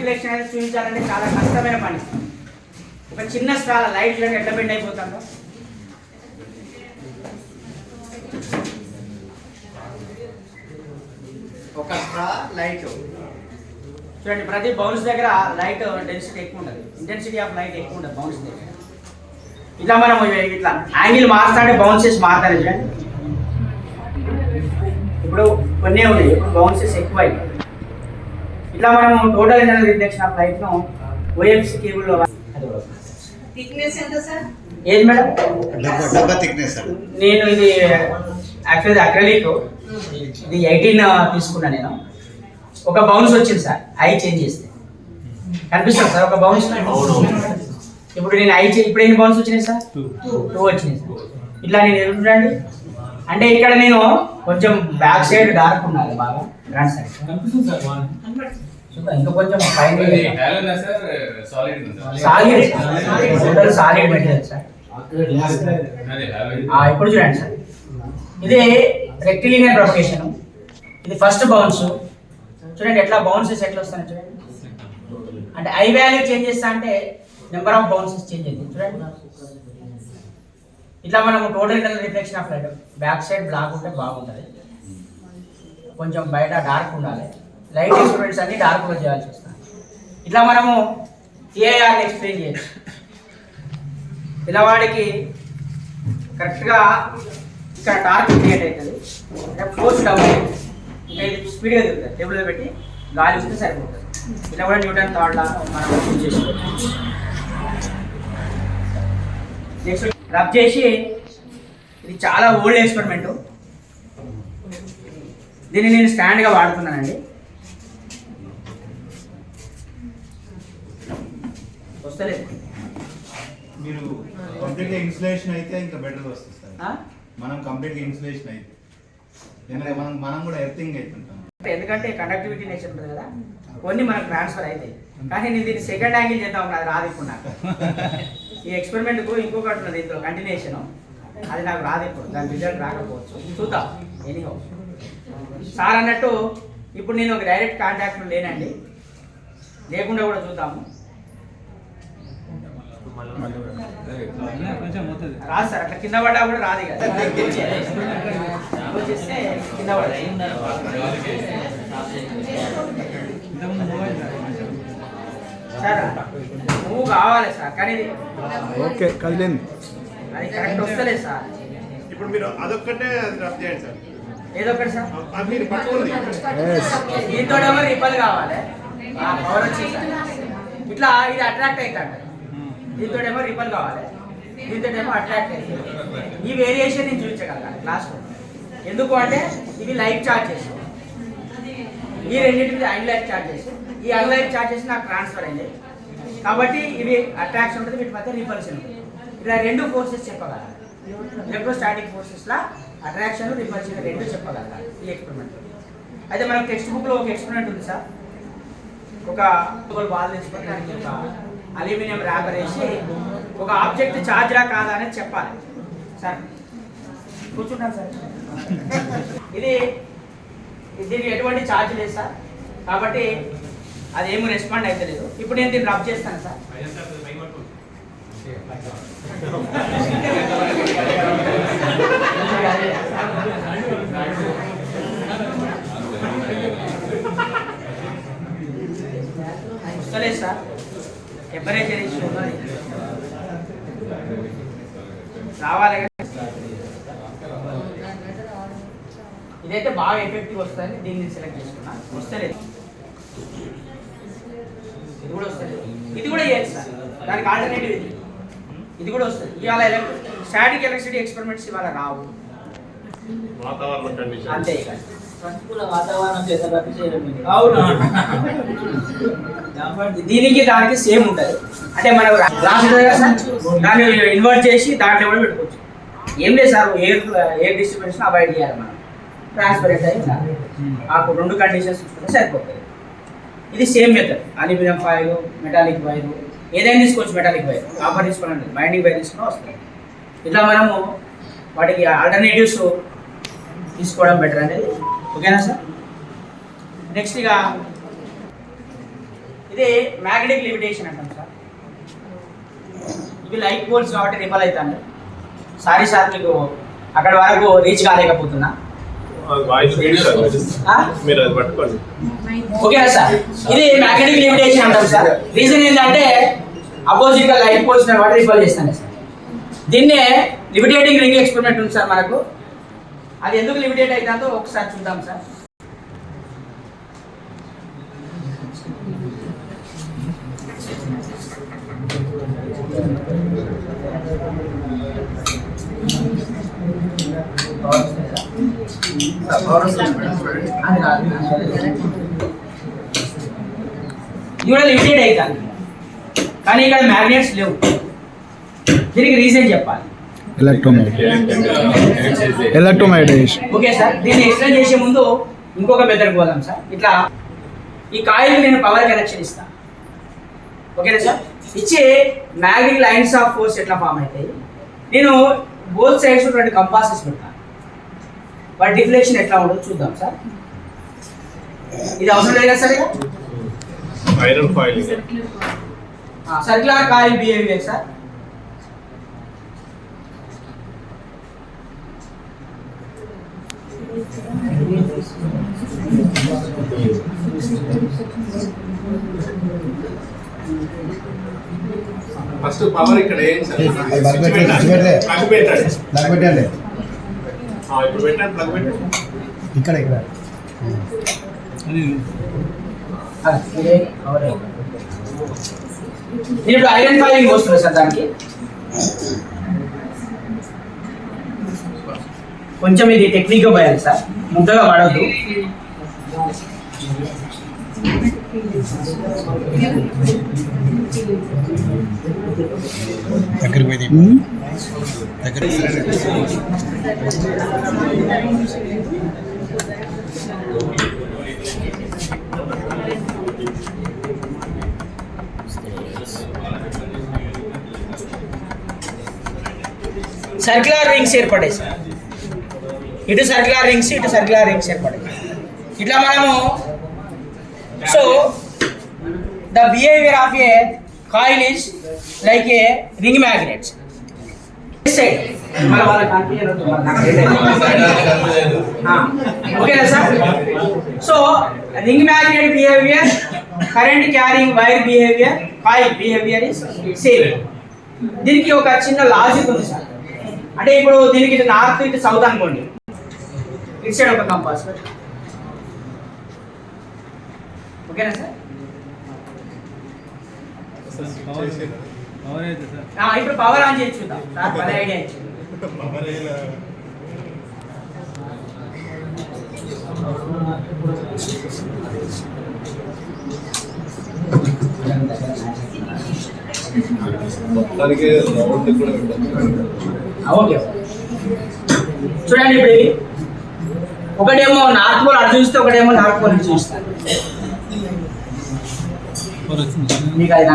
Reflection అనేది చూపించాలంటే చాలా కష్టమైన పని. ఒక చిన్న స్ట్రాల లైట్ చూడండి ఎట్లా బెండ్ అయిపోతుందో. ఒక స్ట్రా లైట్ చూడండి, ప్రతి బౌన్స్ దగ్గర లైట్ డెన్సిటీ ఎక్కువ ఉంటుంది, ఇంటెన్సిటీ ఆఫ్ లైట్ ఎక్కువ ఉంటుంది బౌన్స్ దగ్గర. ఇట్లా మనం ఇట్లా యాంగిల్ మారుతుంటే బౌన్సెస్ మారుతాయి చూడండి. ఇప్పుడు కొన్ని ఉన్నాయి, ఇప్పుడు బౌన్సెస్ ఎక్కువ అయిపోయి. ఇట్లా మనం total internal reflection of light ను ఓఎఫ్సి కేబుల్ లో థిక్నెస్ ఎంత సార్? ఏది మేడం? డబ్బా థిక్నెస్. నేను ఇది యాక్చువల్లీ అక్రిలిక్, ఇది 18 తీసుకున్నా నేను. ఒక బౌన్స్ వచ్చింది సార్, ఐ చేంజ్ చేస్తే కనిపిస్తుంది సార్ ఒక బౌన్స్. ఇప్పుడు నేను ఇప్పుడు ఎన్ని బౌన్స్ వచ్చినాయి సార్? 2 వచ్చినాయి సార్. ఇట్లా నేను ఎదుగుతుండండి అంటే ఇక్కడ నేను కొంచెం బ్యాక్ సైడ్ డార్క్ ఉన్నది బాగా, ఫ్రంట్ సైడ్ ఇంకా కొంచెం పైన సాలిడ్ మెటీరియల్ సార్. ఇప్పుడు చూడండి సార్, ఇది రెక్టిలినియర్ ప్రొపగేషన్. ఇది ఫస్ట్ బౌన్స్ చూడండి, ఎట్లా బౌన్సెస్ ఎట్లా వస్తాయి చూడండి. అంటే ఐ వాల్యూ చేంజ్ చేస్తా అంటే నెంబర్ ఆఫ్ బౌన్సెస్ చేంజ్ అవుతుంది చూడండి. ఇట్లా మనం total internal reflection of light back side black ఉంటే బాగుంటుంది, కొంచెం బయట డార్క్ ఉండాలి. లైట్ ఎక్స్పెరిమెంట్స్ అన్ని డార్క్లో చేయాల్సి వస్తుంది. ఇట్లా మనము టీఐఆర్ని ఎక్స్ప్లెయిన్ చేయొచ్చు. పిల్లవాడికి కరెక్ట్గా ఇక్కడ డార్క్ క్రియేట్ అవుతుంది, ఫోర్స్ డౌన్ అవుతుంది, ఇంకా ఇది స్పీడ్గా తిరుగుతుంది. టేబుల్లో పెట్టి గాలి వస్తే సరిపోతుంది. ఇలా కూడా న్యూటన్ థర్డ్ లా మనం యూజ్ చేసుకోవచ్చు. నెక్స్ట్ రబ్ చేసి, ఇది చాలా ఓల్డ్ ఎక్స్పెరిమెంట్, దీన్ని నేను స్టాండ్గా వాడుతున్నానండి. వస్తలేదు, మీరు కంప్లీట్గా ఇన్సులేషన్ అయితే ఇంకా బెటర్ వస్తుంది సార్. మనం కంప్లీట్గా ఇన్సులేషన్ అయితే మనం కూడా ఎర్తింగ్ అవుతుంటాం, ఎందుకంటే కండక్టివిటీ నేచర్ ఉంటుంది కదా, కొన్ని మనకు ట్రాన్స్ఫర్ అవుతాయి. కానీ నేను దీన్ని సెకండ్ యాంగిల్ చేద్దాం, అది రాదు ఇప్పుడు నాకు. ఈ ఎక్స్పెరిమెంట్కు ఇంకొకటి ఉన్నది ఇందులో కంటిన్యూషన్, అది నాకు రాదు ఇప్పుడు, దాని రిజల్ట్ రాకపోవచ్చు, చూద్దాం. ఎనీహో సార్ అన్నట్టు ఇప్పుడు నేను ఒక డైరెక్ట్ కాంటాక్ట్లో లేనండి, లేకుండా కూడా చూద్దాము. రాదు సార్, అట్లా కింద పడ్డా కూడా రాదు కదా, వచ్చేస్తే కింద పడ్డా సార్. నువ్వు కావాలి సార్, కానీ ఓకే కదిలింది, అది కరెక్ట్ వస్తలేదు సార్. ఇప్పుడు మీరు అదొక్కటే రబ్ చేయండి సార్, ఏదొకటి సార్. మీరు పట్టుకోండి. దీంతో రిపల్ కావాలి, పవర్ వచ్చేసి ఇట్లా ఇది అట్రాక్ట్ అవుతాడు. దీంతో రిపల్ కావాలి, దీంతో అట్రాక్ట్ అవుతుంది. ఈ వేరియేషన్ నేను చూపించగలను క్లాస్లో. ఎందుకు అంటే ఇవి లైట్ చార్జెస్, ఈ రెండింటికి అన్లైట్ చార్జెస్, ఈ అన్లైట్ చార్జెస్ నాకు ట్రాన్స్ఫర్ అయింది కాబట్టి ఇవి అట్రాక్షన్ ఉంటుంది, వీటి మధ్య రిపల్షన్ ఉంటుంది. ఇలా రెండు ఫోర్సెస్ చెప్పగలరు, ఎలక్ట్రోస్టాటిక్ ఫోర్సెస్లా అట్రాక్షన్ రిపల్షన్ రెండు చెప్పగలగాలి ఈ ఎక్స్పెరిమెంట్. అయితే మనకు టెక్స్ట్ బుక్లో ఒక ఎక్స్పెరిమెంట్ ఉంది సార్. ఒక బాల్ తీసుకొని దానికి ఒక అల్యూమినియం ర్యాపర్ వేసి ఒక ఆబ్జెక్ట్ ఛార్జ్రా కాదా అనేది చెప్పాలి సార్. కూర్చుంటాను సార్. ఇది దీనికి ఎటువంటి ఛార్జ్ లేదు సార్, కాబట్టి అదేమీ రెస్పాండ్ అయితే లేదు. ఇప్పుడు నేను దీన్ని రబ్ చేస్తాను సార్. వస్తలేదు సార్, టెంపరేచర్ ఇష్యూ ఉన్నది, రావాలి. ఇదైతే బాగా ఎఫెక్టివ్ వస్తుంది, దీన్ని సెలెక్ట్ చేసుకున్నా. వస్తలేదు, ఇది కూడా వస్తుంది, ఇది కూడా చేయొచ్చు సార్. దానికి ఆల్టర్నేటివ్ ఇది కూడా వస్తుంది. ఇవాళ స్టాటిక్ ఎలక్ట్రిసిటీ ఎక్స్పెరిమెంట్స్ ఇవాళ రావు, అంతే. దీనికి దానికి సేమ్ ఉంటుంది. అంటే మనం గ్లాస్ దాన్ని ఇన్వర్ట్ చేసి దాంట్లో కూడా పెట్టుకోవచ్చు. ఏం లేదు సార్, ఎయిర్ డిస్ట్రిబ్యూషన్ అవాయిడ్ చేయాలి మనం. ట్రాన్స్పరెంట్ అయి ఉండాలి, మాకు రెండు కండిషన్స్ చూసుకుంటే సరిపోతుంది. ఇది same method, aluminium foil, metallic wire, ఏదైనా తీసుకోవచ్చు. మెటాలిక్ వైర్ కాపర్ తీసుకోవాలండి, బైండింగ్ వైర్ తీసుకుని వస్తుంది. ఇట్లా మనము వాటికి ఆల్టర్నేటివ్స్ తీసుకోవడం బెటర్ అనేది. ఓకేనా సార్? నెక్స్ట్ ఇక ఇది మ్యాగ్నెటిక్ లిమిటేషన్ అంటాం సార్. ఇవి లైట్ పోల్స్ కాబట్టి రిపల్ అవుతాను. సారీ సార్, మీకు అక్కడ వరకు రీచ్ కాలేకపోతున్నా. మీరు అది పట్టుకోండి. ఓకేనా సార్, ఇది మ్యాగ్నెటిక్ లిమిటేషన్ అంటాం సార్. రీజన్ ఏంటంటే అపోజిట్ గా లైట్ పోల్స్ వాటి రిపల్ చేస్తాను సార్. దీన్నే లిమిటేటింగ్ రింగ్ ఎక్స్పెరిమెంట్ ఉంది సార్ మనకు. అది ఎందుకు లిమిటేట్ అవుతుందో ఒకసారి చూద్దాం సార్. ఇది కూడా లిమిటెడ్ అవుతుంది, కానీ ఇక్కడ మ్యాగ్నెట్స్ లేవు. దీనికి రీజన్ చెప్పాలి. ఎలక్ట్రోమైగ్నేషన్. ఓకే సార్, దీన్ని ఎక్స్ప్లెయిన్ చేసే ముందు ఇంకొక మెథడ్ పోదాం సార్. ఇట్లా ఈ కాయిల్ నేను పవర్ కనెక్షన్ ఇస్తాను. ఓకేనా సార్, ఇచ్చే మ్యాగ్నెటిక్ లైన్స్ ఆఫ్ ఫోర్స్ ఎట్లా ఫామ్ అవుతాయి, నేను బోత్ సైడ్స్ రెండు కంపాసెస్ పెడతాను. వాటి డిఫ్లెక్షన్ ఎట్లా ఉండదు చూద్దాం సార్. ఇది అవసరం లేదు కదా sir. Iron foil circular coil behaviour sir. First power ఇక్కడ ఏంటి సార్? ప్లగ్ పెట్టండి. ఇప్పుడు పెట్టండి, ప్లగ్ పెట్టండి. ఇక్కడ నేను ఇప్పుడు ఐరన్ ఫైలింగ్ వస్తుంది సార్. దానికి కొంచెం ఇది టెక్నిక్గా పోయాలి సార్, ముద్దగా పడవద్దు. సర్క్యులర్ రింగ్స్ ఏర్పడాయి సార్. ఇటు సర్క్యులర్ రింగ్స్, ఇటు సర్క్యులర్ రింగ్స్ ఏర్పడాయి. ఇట్లా మనము so the behaviour of a coil is like a ring magnets. ఓకేనా sir. So ring magnet behaviour, current carrying wire behaviour, coil behaviour is same. దీనికి ఒక చిన్న లాజిక్ ఉంది సార్. అంటే ఇప్పుడు దీనికి ఇటు నార్త్, ఇటు సౌత్ అనుకోండి. ఇటు సైడ్ ఒక కంపాస్. ఓకేనా సార్. ఇప్పుడు పవర్ ఆన్ చేసి చూద్దాం సార్. పదే ఐడియా ఇచ్చింది. ఓకే చూడండి, ఇప్పుడు ఒకటేమో నార్త్ పోల్ అటు చూస్తే, ఒకటేమో నార్త్ పోల్ ఇటు చూస్తాను. మీకు అది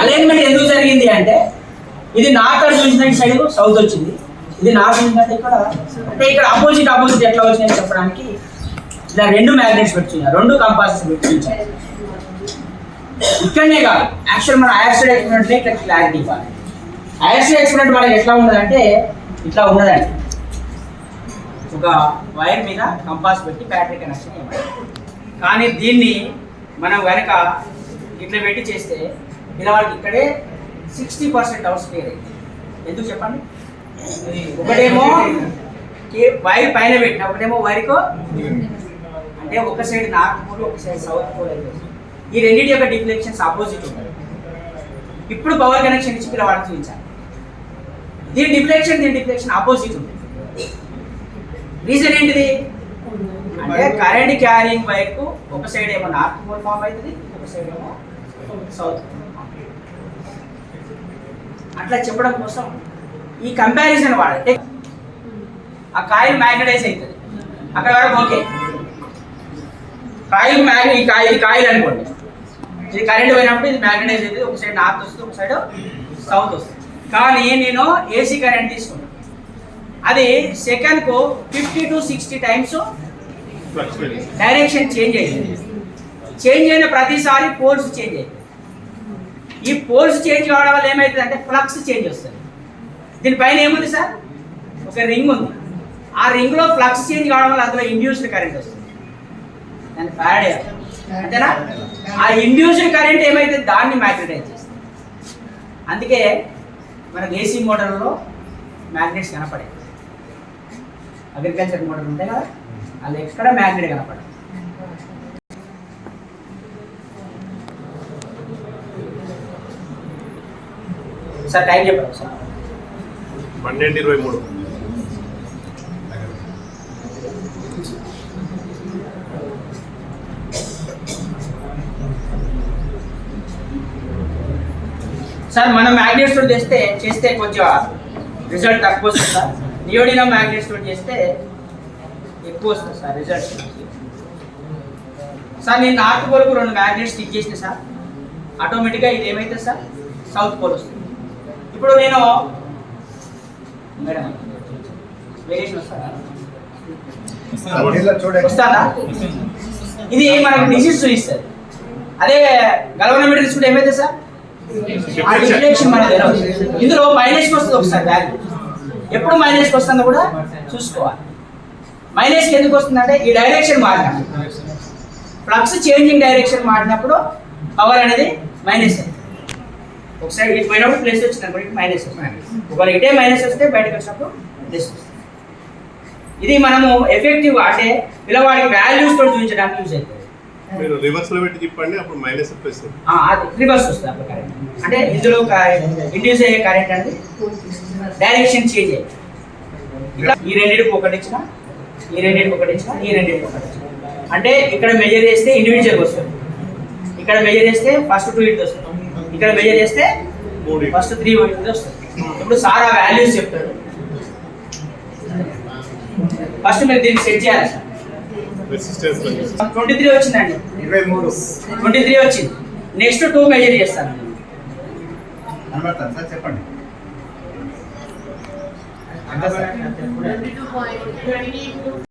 అలైన్మెంట్ ఎందుకు జరిగింది అంటే, ఇది నార్త్ అటు చూసిన సైడ్ సౌత్ వచ్చింది, ఇది నార్త్ చూసినట్టు ఇక్కడ. అంటే ఇక్కడ అపోజిట్ ఎట్లా వచ్చినాయని చెప్పడానికి ఇలా రెండు మ్యాగ్నెట్స్ పెట్టుకున్నారు, రెండు కంపాసెస్ పెట్టుకుంటారు. ఇక్కడనే కాదు, యాక్చువల్ మన ఐఆర్సీ ఎక్స్పెరిమెంట్ ఇట్లా క్లారిటీ ఇవ్వాలి. ఐఆర్సీ ఎక్స్పెరిమెంట్ మనకి ఎట్లా ఉండదంటే ఇట్లా ఉండదండి. ఒక వైర్ మీద కంపాస్ పెట్టి బ్యాటరీ కనెక్షన్ ఇవ్వాలి. కానీ దీన్ని మనం కనుక ఇట్లా పెట్టి చేస్తే ఇలా వాళ్ళకి ఇక్కడే 60% అవర్స్ క్లియర్ అయింది. ఎందుకు చెప్పండి. ఒకటేమో వైర్ పైన పెట్టిన, ఒకటేమో వైర్కో అంటే ఒక సైడ్ నార్త్ పోల్, ఒక సైడ్ సౌత్ పోల్ అయిపోయింది. ఈ రెండింటి యొక్క డిఫ్లెక్షన్స్ ఆపోజిట్ ఉంటాయి. ఇప్పుడు పవర్ కనెక్షన్ ఇచ్చి పిల్లవాడికి చూపించాలి. దీని డిఫ్లెక్షన్ ఆపోజిట్ ఉంటుంది. రీజన్ ఏంటిది అంటే కరెంట్ క్యారింగ్ వైర్కు ఒక సైడ్ ఏమో నార్త్ పోల్ ఫామ్ అవుతుంది, ఒక సైడ్ ఏమో సౌత్. అట్లా చెప్పడం కోసం ఈ కంపారిజన్ వాడంటే ఆ కాయిల్ మ్యాగ్నటైజ్ అవుతుంది. అక్కడ వరకు ఓకే. కాయిల్ అనుకోండి, ఇది కరెంట్ పోయినప్పుడు ఇది మ్యాగ్నటైజ్ అవుతుంది. ఒక సైడ్ నార్త్ వస్తుంది, ఒక సైడ్ సౌత్ వస్తుంది. కానీ నేను ఏసీ కరెంట్ తీసుకున్నాను, అది సెకండ్కు 50 to 60 టైమ్స్ డైరెక్షన్ చేంజ్ అయింది. చేంజ్ అయిన ప్రతిసారి పోల్స్ చేంజ్ అవుతాయి. ఈ పోల్స్ చేంజ్ కావడం వల్ల ఏమవుతుంది అంటే ఫ్లక్స్ చేంజ్ వస్తుంది. దీనిపైన ఏముంది సార్, ఒక రింగ్ ఉంది. ఆ రింగ్లో ఫ్లక్స్ చేంజ్ కావడం వల్ల అందులో ఇండ్యూస్డ్ కరెంట్ వస్తుంది. దాన్ని ఫ్యారడే అంతేనా. ఆ ఇండ్యూస్డ్ కరెంట్ ఏమైతే దాన్ని మ్యాగ్నెటైజ్ చేస్తుంది. అందుకే మనకు ఏసీ మోటార్లో మ్యాగ్నెట్స్ కనపడే, అగ్రికల్చర్ మోటార్లు ఉంటాయి కదా, అది ఎక్కడ మ్యాగ్నెట్ కనపడే. సార్ టైం చెప్పండి సార్. 12:23. సార్ మనం మ్యాగ్నెట్స్ తోటి చేస్తే కొంచెం రిజల్ట్ తక్కువ వస్తుంది సార్. నియోడినం మ్యాగ్నెట్స్ తోటి చేస్తే ఎక్కువ వస్తుంది సార్ రిజల్ట్. సార్ నేను నార్త్ పోల్కు 2 మ్యాగ్నెట్స్ స్టిక్ చేసిన సార్, ఆటోమేటిక్గా ఇది ఏమైతే సార్ సౌత్ పోల్ వస్తుంది. ఇప్పుడు నేను మేడం వేరియేషన్ వస్తుందా? ఇది మనకు డిసీజ్ చూపిస్తుంది. అదే గల్వనోమీటర్ తీసుకుంటే ఏమైతే సార్ ఆ డిఫ్లెక్షన్ మనకు తెలియదు. ఇందులో మైనస్కి వస్తుంది ఒకసారి వాల్యూ, ఎప్పుడు మైనస్కి వస్తుందో కూడా చూసుకోవాలి. మైనస్కి ఎందుకు వస్తుందంటే ఈ డైరెక్షన్ మారినప్పుడు, ఫ్లక్స్ చేంజింగ్ డైరెక్షన్ మారినప్పుడు పవర్ అనేది మైనస్ అవుతుంది. ఒకసారి ఇటు పోయినప్పుడు ప్లస్ వచ్చింది అనుకో, ఇటు మైనస్ వస్తుంది. ఒకవేళ ఇటే మైనస్ వస్తే బయటకు వచ్చినప్పుడు ప్లస్ వస్తుంది. ఇది మనము ఎఫెక్టివ్ అంటే పిల్లవాడికి వాల్యూస్ తోటి చూపించడానికి యూజ్ అవుతుంది. మీరు రివర్స్ లో పెట్టి తిప్పండి, అప్పుడు మైనస్ వస్తుంది. అది రివర్స్ వస్తుంది అప్పుడు కరెంట్. అంటే ఇందులో ఇండ్యూస్ అయ్యే కరెంట్ అనేది డైరెక్షన్ చేంజ్ అయ్యింది. ఇట్లా ఈ రెండింటికి ఒకటి ఇచ్చిన, ఈ రెండింటికి ఒకటి ఇచ్చిన, ఈ రెండింటికి ఒకటి ఇచ్చిన. అంటే ఇక్కడ మెజర్ చేస్తే ఇండివిజువల్ వస్తుంది, ఇక్కడ మెజర్ చేస్తే ఫస్ట్ 2 ఇట్ వస్తుంది, ఇక్కడ మెజర్ చేస్తే ఫస్ట్ 3 ఇట్ వస్తుంది. ఇప్పుడు సార్ ఆ వాల్యూస్ చెప్తాడు. ఫస్ట్ మీరు దీన్ని సెట్ చేయాలి సార్. రెసిస్టెన్స్ 23 వచ్చిందండి, 23 వచ్చింది. నెక్స్ట్ 2 మెజర్ చేస్తాను. చెప్పండి.